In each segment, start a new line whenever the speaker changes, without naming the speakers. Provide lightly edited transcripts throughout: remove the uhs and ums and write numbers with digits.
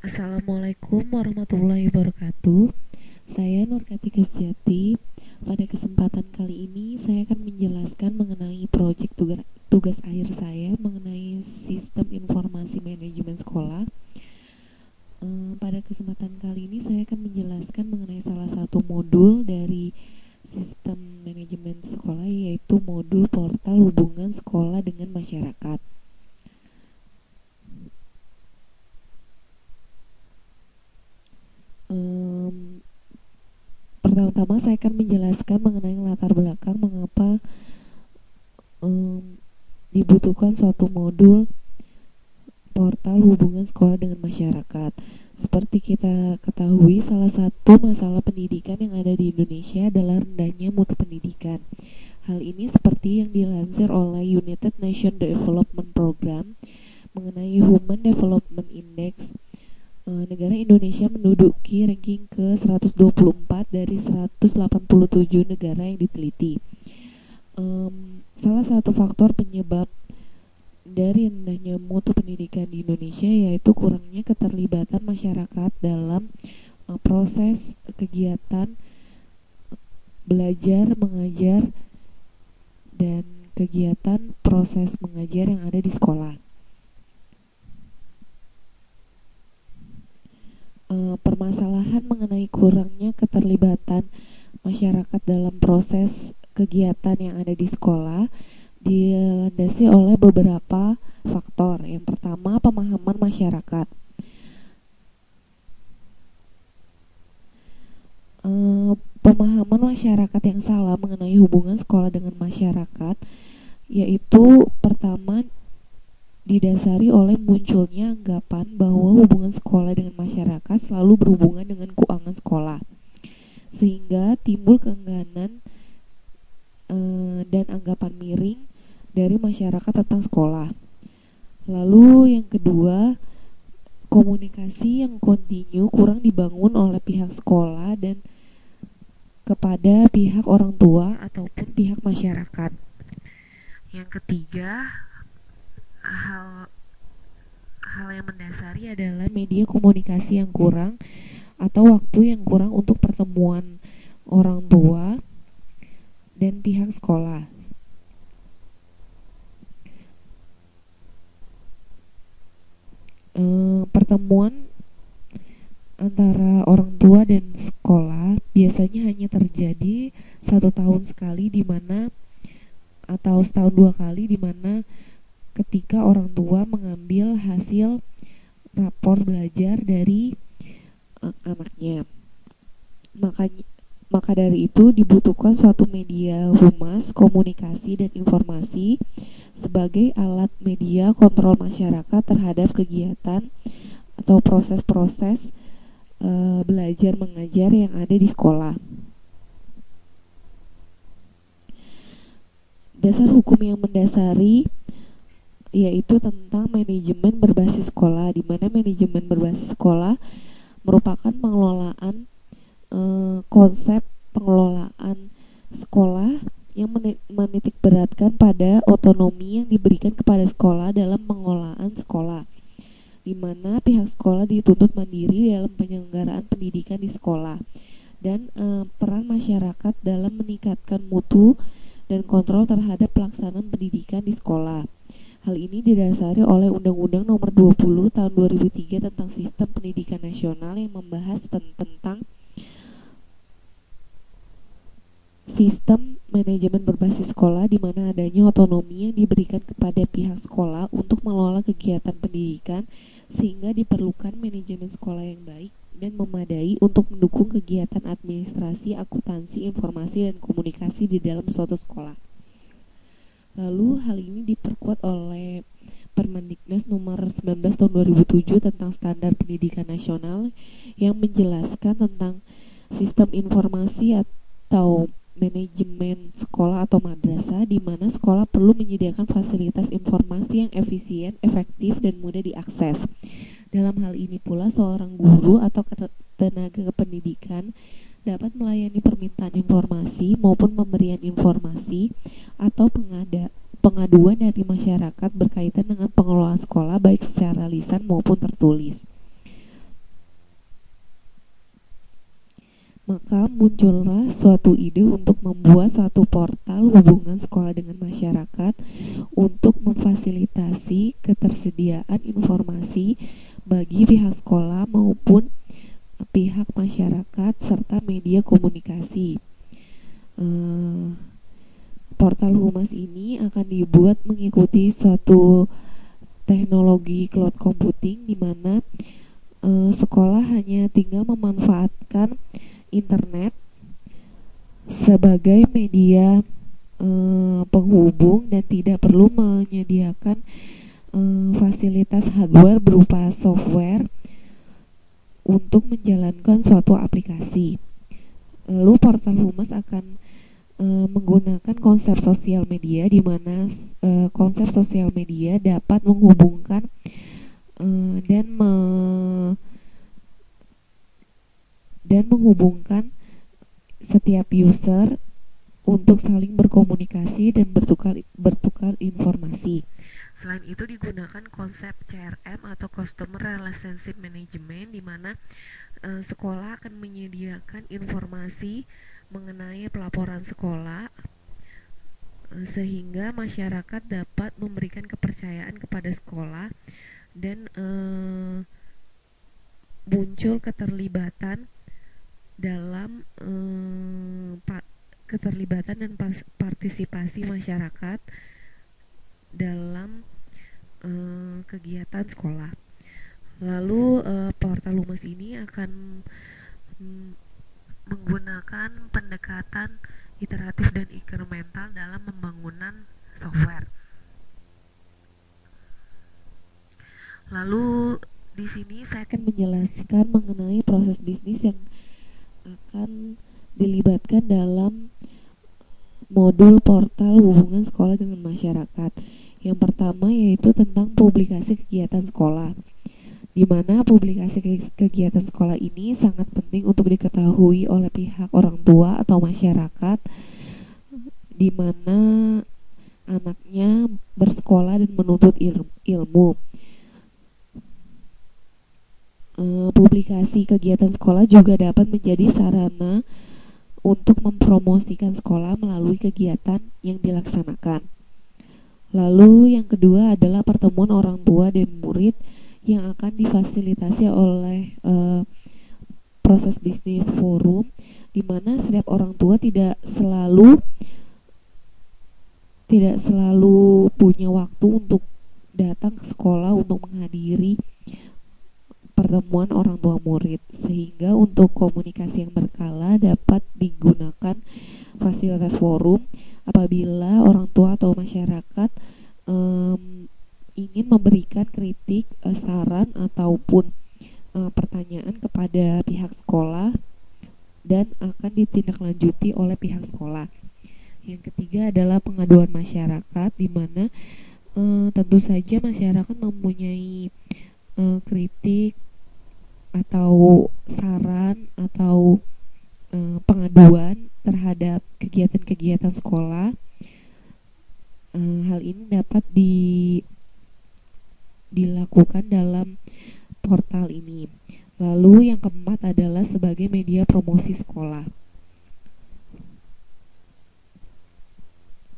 Assalamualaikum warahmatullahi wabarakatuh. Saya Nur Katika Sejati. Pada kesempatan kali ini saya akan menjelaskan mengenai proyek tugas akhir saya mengenai sistem informasi manajemen sekolah. Pada kesempatan kali ini saya akan menjelaskan mengenai salah satu modul dari sistem manajemen sekolah, yaitu modul portal hubungan sekolah dengan masyarakat. Pertama-tama saya akan menjelaskan mengenai latar belakang mengapa dibutuhkan suatu modul portal hubungan sekolah dengan masyarakat. Seperti kita ketahui, salah satu masalah pendidikan yang ada di Indonesia adalah rendahnya mutu pendidikan. Hal ini seperti yang dilansir oleh United Nations Development Program mengenai Human Development Index. Negara Indonesia menduduki ranking ke 124 dari 187 negara yang diteliti. Salah satu faktor penyebab dari rendahnya mutu pendidikan di Indonesia yaitu kurangnya keterlibatan masyarakat dalam proses kegiatan belajar, mengajar, dan kegiatan proses mengajar yang ada di sekolah. Permasalahan mengenai kurangnya keterlibatan masyarakat dalam proses kegiatan yang ada di sekolah dilandasi oleh beberapa faktor. Yang pertama, pemahaman masyarakat. Pemahaman masyarakat yang salah mengenai hubungan sekolah dengan masyarakat, yaitu pertama didasari oleh munculnya anggapan bahwa hubungan sekolah dengan masyarakat selalu berhubungan dengan keuangan sekolah, sehingga timbul keengganan dan anggapan miring dari masyarakat tentang sekolah. Lalu yang kedua, komunikasi yang kontinu kurang dibangun oleh pihak sekolah dan kepada pihak orang tua ataupun pihak masyarakat. Yang ketiga, hal yang mendasari adalah media komunikasi yang kurang atau waktu yang kurang untuk pertemuan orang tua dan pihak sekolah. Pertemuan antara orang tua dan sekolah biasanya hanya terjadi 1 tahun sekali, atau setahun 2 kali, di mana ketika orang tua mengambil hasil rapor belajar dari anaknya. Maka dari itu dibutuhkan suatu media humas, komunikasi, dan informasi sebagai alat media kontrol masyarakat terhadap kegiatan atau proses-proses belajar mengajar yang ada di sekolah. Dasar hukum yang mendasari yaitu tentang manajemen berbasis sekolah, di mana manajemen berbasis sekolah merupakan pengelolaan konsep pengelolaan sekolah yang menitik beratkan pada otonomi yang diberikan kepada sekolah dalam pengelolaan sekolah, di mana pihak sekolah dituntut mandiri dalam penyelenggaraan pendidikan di sekolah, dan peran masyarakat dalam meningkatkan mutu dan kontrol terhadap pelaksanaan pendidikan di sekolah. Hal ini didasari oleh Undang-Undang Nomor 20 Tahun 2003 tentang Sistem Pendidikan Nasional yang membahas tentang sistem manajemen berbasis sekolah, di mana adanya otonomi yang diberikan kepada pihak sekolah untuk mengelola kegiatan pendidikan, sehingga diperlukan manajemen sekolah yang baik dan memadai untuk mendukung kegiatan administrasi, akuntansi, informasi, dan komunikasi di dalam suatu sekolah. Lalu hal ini diperkuat oleh Permendiknas Nomor 19 Tahun 2007 tentang Standar Pendidikan Nasional yang menjelaskan tentang sistem informasi atau manajemen sekolah atau madrasah, di mana sekolah perlu menyediakan fasilitas informasi yang efisien, efektif, dan mudah diakses. Dalam hal ini pula seorang guru atau tenaga kependidikan dapat melayani permintaan informasi maupun pemberian informasi atau pengaduan dari masyarakat berkaitan dengan pengelolaan sekolah baik secara lisan maupun tertulis. sekolah muncullah suatu ide untuk membuat suatu portal hubungan sekolah dengan masyarakat untuk memfasilitasi ketersediaan informasi bagi pihak sekolah maupun pihak masyarakat serta media komunikasi. Portal Humas ini akan dibuat mengikuti suatu teknologi cloud computing di mana sekolah hanya tinggal memanfaatkan internet sebagai media penghubung dan tidak perlu menyediakan fasilitas hardware berupa software untuk menjalankan suatu aplikasi. Lalu portal Humas akan menggunakan konsep sosial media di mana konsep sosial media dapat menghubungkan dan menghubungkan setiap user untuk saling berkomunikasi dan bertukar informasi. Selain itu digunakan konsep CRM atau Customer Relationship Management di mana sekolah akan menyediakan informasi mengenai pelaporan sekolah sehingga masyarakat dapat memberikan kepercayaan kepada sekolah dan muncul keterlibatan dalam keterlibatan dan partisipasi masyarakat dalam kegiatan sekolah. Lalu portal Humas ini akan menggunakan pendekatan iteratif dan inkremental dalam pembangunan software. Lalu di sini saya akan menjelaskan mengenai proses bisnis yang akan dilibatkan dalam modul portal hubungan sekolah dengan masyarakat. Yang pertama yaitu tentang publikasi kegiatan sekolah, di mana publikasi kegiatan sekolah ini sangat penting untuk diketahui oleh pihak orang tua atau masyarakat di mana anaknya bersekolah dan menuntut ilmu. Publikasi kegiatan sekolah juga dapat menjadi sarana untuk mempromosikan sekolah melalui kegiatan yang dilaksanakan. Lalu yang kedua adalah pertemuan orang tua dan murid yang akan difasilitasi oleh proses bisnis forum, di mana setiap orang tua tidak selalu punya waktu untuk datang ke sekolah untuk menghadiri pertemuan orang tua murid, sehingga untuk komunikasi yang berkala dapat digunakan fasilitas forum apabila orang tua atau masyarakat ingin memberikan kritik, saran ataupun pertanyaan kepada pihak sekolah dan akan ditindaklanjuti oleh pihak sekolah. Yang ketiga adalah pengaduan masyarakat, di mana tentu saja masyarakat mempunyai kritik atau saran atau pengaduan terhadap kegiatan-kegiatan sekolah. Hal ini dapat dilakukan dalam portal ini. Lalu yang keempat adalah sebagai media promosi sekolah.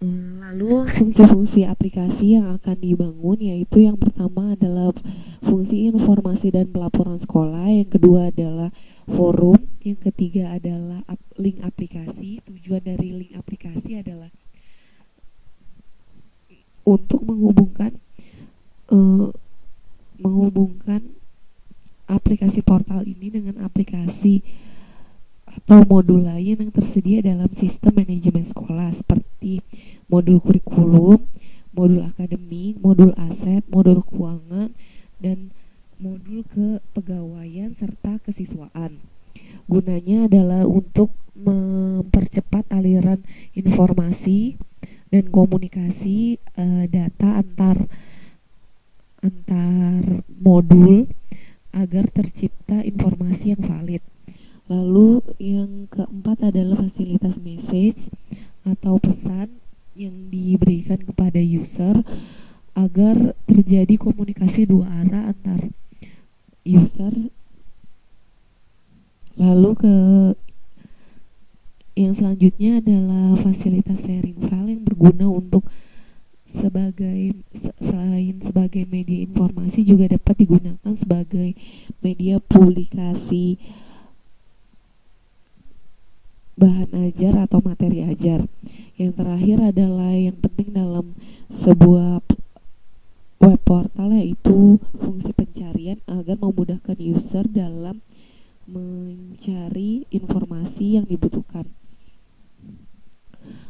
Lalu fungsi-fungsi aplikasi yang akan dibangun yaitu yang pertama adalah fungsi informasi dan pelaporan sekolah, yang kedua adalah forum, yang ketiga adalah link aplikasi. Tujuan dari link aplikasi adalah untuk menghubungkan aplikasi portal ini dengan aplikasi atau modul lain yang tersedia dalam sistem manajemen sekolah seperti modul kurikulum, modul akademik, modul aset, modul keuangan, dan modul kepegawaian serta kesiswaan. Gunanya adalah untuk mempercepat aliran informasi dan komunikasi data antar modul agar tercipta informasi yang valid. Lalu yang keempat adalah fasilitas message atau pesan yang diberikan kepada user agar terjadi komunikasi dua arah antar user. Lalu Yang selanjutnya adalah fasilitas sharing file yang berguna untuk selain sebagai media informasi juga dapat digunakan sebagai media publikasi bahan ajar atau materi ajar. Yang terakhir adalah yang penting dalam sebuah web portal, yaitu fungsi pencarian agar memudahkan user dalam mencari informasi yang dibutuhkan.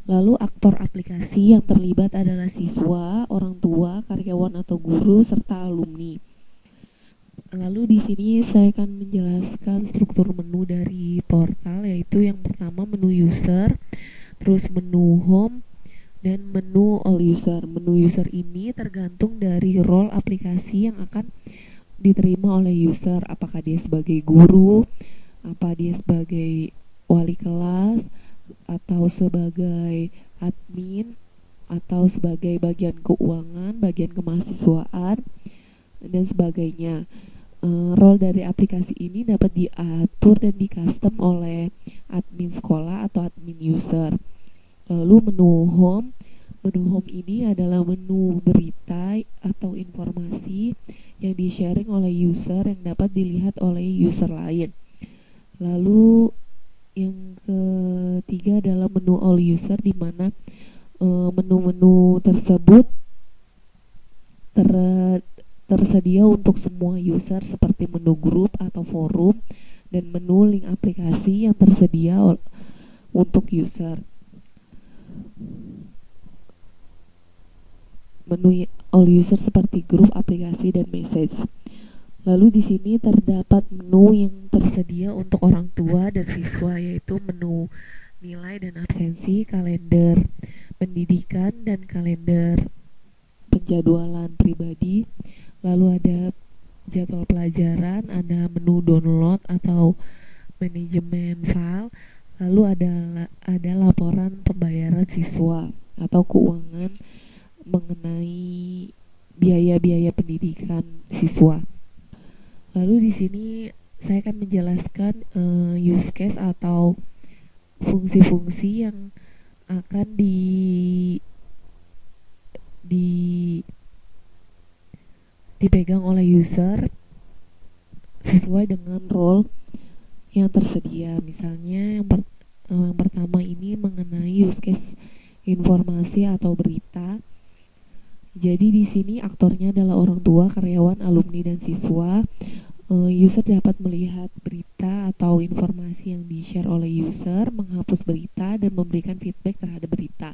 Lalu aktor aplikasi yang terlibat adalah siswa, orang tua, karyawan atau guru, serta alumni. Lalu di sini saya akan menjelaskan struktur menu dari portal, yaitu yang pertama menu user, terus menu home, dan menu all user. Menu user ini tergantung dari role aplikasi yang akan diterima oleh user, apakah dia sebagai guru, apa dia sebagai wali kelas, atau sebagai admin, atau sebagai bagian keuangan, bagian kemahasiswaan, dan sebagainya. Role dari aplikasi ini dapat diatur dan di-custom oleh admin sekolah atau admin user. Lalu menu home ini adalah menu berita atau informasi yang di-sharing oleh user yang dapat dilihat oleh user lain. Lalu yang ketiga adalah menu all user, di mana menu-menu tersebut tersedia untuk semua user seperti menu grup atau forum dan menu link aplikasi yang tersedia untuk user. Menu all user seperti grup, aplikasi, dan message. Lalu di sini terdapat menu yang tersedia untuk orang tua dan siswa, yaitu menu nilai dan absensi, kalender pendidikan, dan kalender penjadwalan pribadi. Lalu ada jadwal pelajaran, ada menu download atau manajemen file, lalu ada laporan pembayaran siswa atau keuangan mengenai biaya-biaya pendidikan siswa. Lalu di sini saya akan menjelaskan use case atau fungsi-fungsi yang akan dipegang oleh user sesuai dengan role yang tersedia. Misalnya yang pertama ini mengenai use case informasi atau berita. Jadi di sini aktornya adalah orang tua, karyawan, alumni, dan siswa. User dapat melihat berita atau informasi yang di-share oleh user, menghapus berita, dan memberikan feedback terhadap berita.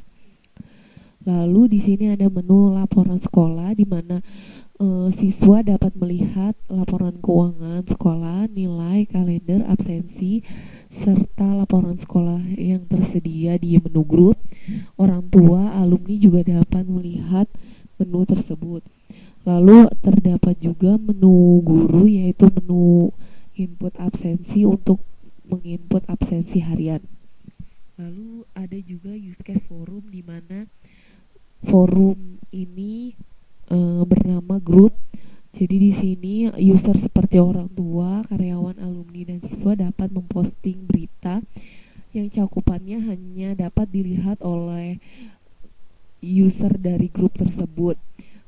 Lalu di sini ada menu laporan sekolah, di mana siswa dapat melihat laporan keuangan sekolah, nilai, kalender, absensi, serta laporan sekolah yang tersedia di menu grup. Orang tua, alumni juga dapat melihat menu tersebut. Lalu terdapat juga menu guru, yaitu menu input absensi untuk menginput absensi harian. Lalu ada juga use case forum, di mana forum ini bernama grup. Jadi di sini user seperti orang tua, karyawan, alumni, dan siswa dapat memposting berita yang cakupannya hanya dapat dilihat oleh user dari grup tersebut.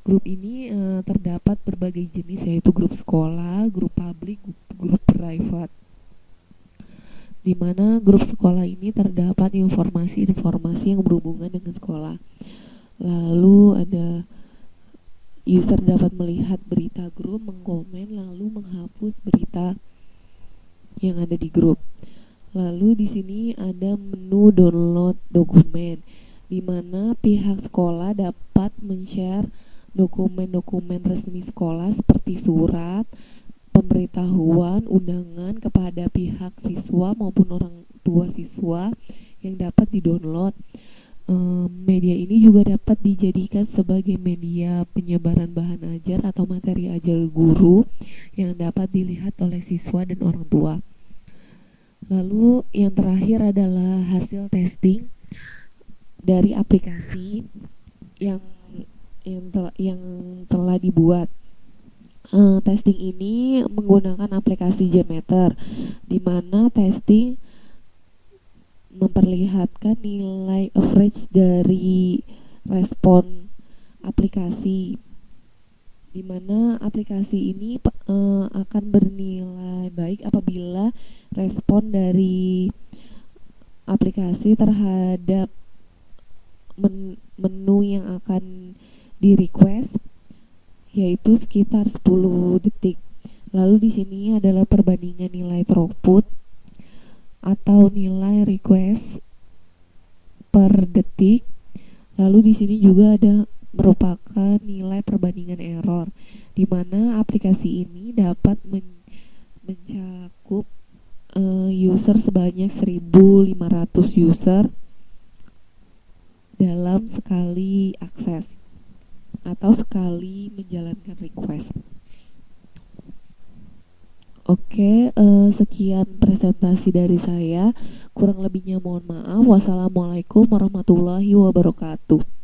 Grup ini terdapat berbagai jenis, yaitu grup sekolah, grup publik, grup private. Di mana grup sekolah ini terdapat informasi-informasi yang berhubungan dengan sekolah. Lalu ada user dapat melihat berita grup, mengkomen, lalu menghapus berita yang ada di grup. Lalu di sini ada menu download dokumen, di mana pihak sekolah dapat men-share dokumen-dokumen resmi sekolah seperti surat, pemberitahuan, undangan kepada pihak siswa maupun orang tua siswa yang dapat di-download. Media ini juga dapat dijadikan sebagai media penyebaran bahan ajar atau materi ajar guru yang dapat dilihat oleh siswa dan orang tua. Lalu yang terakhir adalah hasil testing dari aplikasi yang telah dibuat. Testing ini menggunakan aplikasi Gmeter, di mana testing memperlihatkan nilai average dari respon aplikasi, di mana aplikasi ini akan bernilai baik apabila respon dari aplikasi terhadap menu yang akan di request yaitu sekitar 10 detik. Lalu di sini adalah perbandingan nilai throughput atau nilai request per detik. Lalu di sini juga ada merupakan nilai perbandingan error, di mana aplikasi ini dapat mencakup user sebanyak 1.500 user dalam sekali akses atau sekali menjalankan request. Oke, sekian presentasi dari saya. Kurang lebihnya mohon maaf. Wassalamualaikum warahmatullahi wabarakatuh.